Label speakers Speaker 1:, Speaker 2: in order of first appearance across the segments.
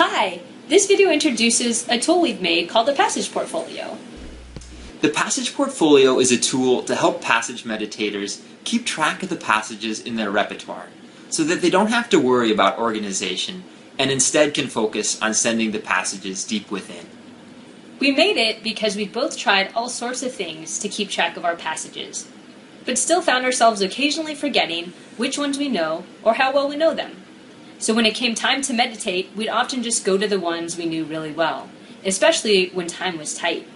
Speaker 1: Hi! This video introduces a tool we've made called the Passage Portfolio.
Speaker 2: The Passage Portfolio is a tool to help passage meditators keep track of the passages in their repertoire so that they don't have to worry about organization and instead can focus on sending the passages deep within.
Speaker 1: We made it because we both tried all sorts of things to keep track of our passages, but still found ourselves occasionally forgetting which ones we know or how well we know them. So when it came time to meditate, we'd often just go to the ones we knew really well, especially when time was tight.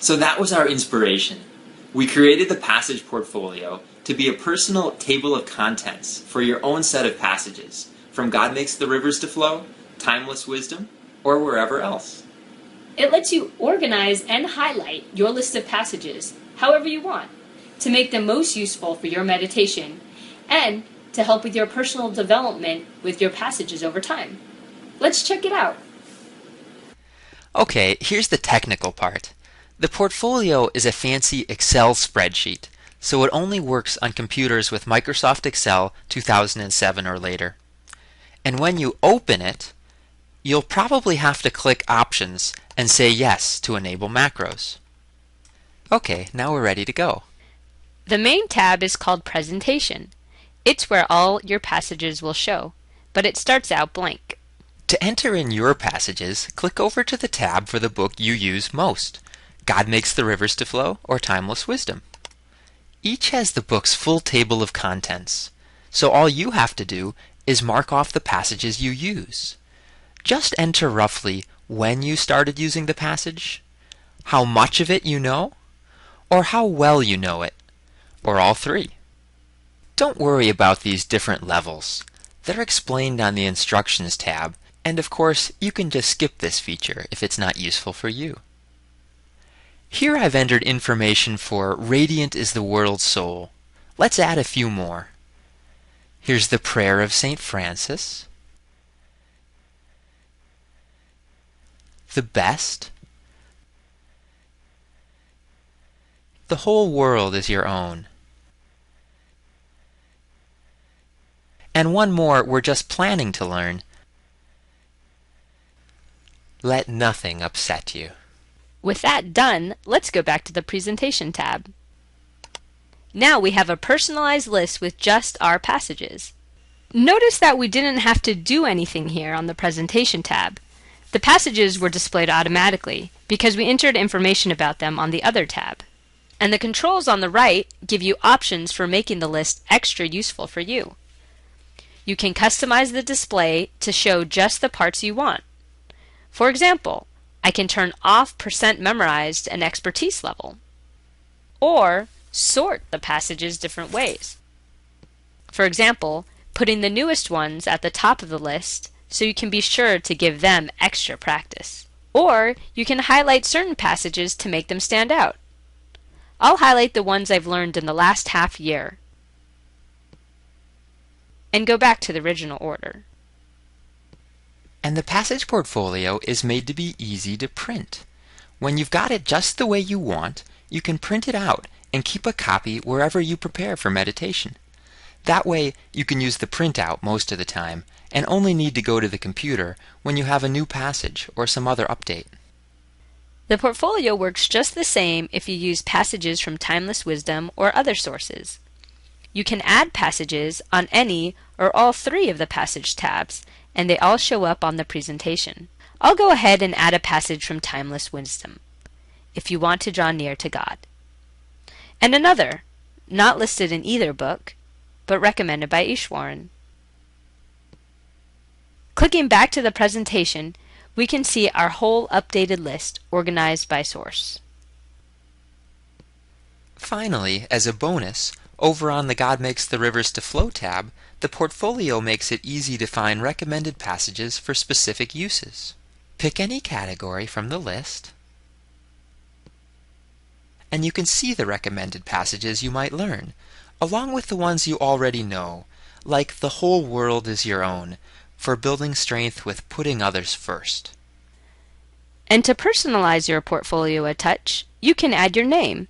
Speaker 2: So that was our inspiration. We created the Passage Portfolio to be a personal table of contents for your own set of passages, from God Makes the Rivers to Flow, Timeless Wisdom, or wherever else.
Speaker 1: It lets you organize and highlight your list of passages however you want to make them most useful for your meditation and to help with your personal development with your passages over time. Let's check it out.
Speaker 3: Okay, here's the technical part. The portfolio is a fancy Excel spreadsheet, so it only works on computers with Microsoft Excel 2007 or later. And when you open it, you'll probably have to click Options and say Yes to enable macros. Okay, now we're ready to go.
Speaker 4: The main tab is called Presentation. It's where all your passages will show, but it starts out blank.
Speaker 3: To enter in your passages, click over to the tab for the book you use most, God Makes the Rivers to Flow or Timeless Wisdom. Each has the book's full table of contents, so all you have to do is mark off the passages you use. Just enter roughly when you started using the passage, how much of it you know, or how well you know it, or all three. Don't worry about these different levels. They're explained on the Instructions tab, and of course you can just skip this feature if it's not useful for you. Here I've entered information for Radiant is the World's Soul. Let's add a few more. Here's the Prayer of St. Francis, the Best, The Whole World is Your Own, and one more we're just planning to learn. Let nothing upset you.
Speaker 4: With that done, let's go back to the Presentation tab. Now we have a personalized list with just our passages. Notice that we didn't have to do anything here on the Presentation tab. The passages were displayed automatically because we entered information about them on the other tab. And the controls on the right give you options for making the list extra useful for you. You can customize the display to show just the parts you want. For example, I can turn off % memorized and expertise level, or sort the passages different ways. For example, putting the newest ones at the top of the list so you can be sure to give them extra practice. Or you can highlight certain passages to make them stand out. I'll highlight the ones I've learned in the last half year and go back to the original order.
Speaker 3: And the Passage Portfolio is made to be easy to print. When you've got it just the way you want, you can print it out and keep a copy wherever you prepare for meditation. That way, you can use the printout most of the time and only need to go to the computer when you have a new passage or some other update.
Speaker 4: The portfolio works just the same if you use passages from Timeless Wisdom or other sources. You can add passages on any or all three of the passage tabs, and they all show up on the presentation. I'll go ahead and add a passage from Timeless Wisdom, if you want to draw near to God. And another, not listed in either book, but recommended by Ishwaran. Clicking back to the presentation, we can see our whole updated list organized by source.
Speaker 3: Finally, as a bonus, over on the God Makes the Rivers to Flow tab, the portfolio makes it easy to find recommended passages for specific uses. Pick any category from the list, and you can see the recommended passages you might learn, along with the ones you already know, like The Whole World is Your Own, for building strength with putting others first.
Speaker 4: And to personalize your portfolio a touch, you can add your name.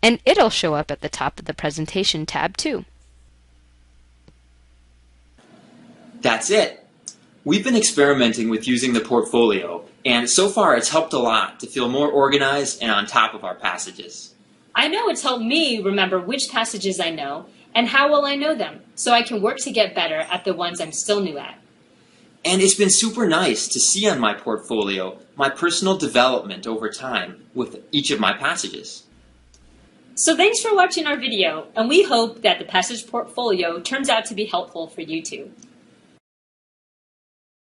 Speaker 4: And it'll show up at the top of the Presentation tab too.
Speaker 2: That's it. We've been experimenting with using the portfolio, and so far it's helped a lot to feel more organized and on top of our passages.
Speaker 1: I know it's helped me remember which passages I know and how well I know them, so I can work to get better at the ones I'm still new at.
Speaker 2: And it's been super nice to see on my portfolio my personal development over time with each of my passages.
Speaker 1: So thanks for watching our video, and we hope that the passage portfolio turns out to be helpful for you too.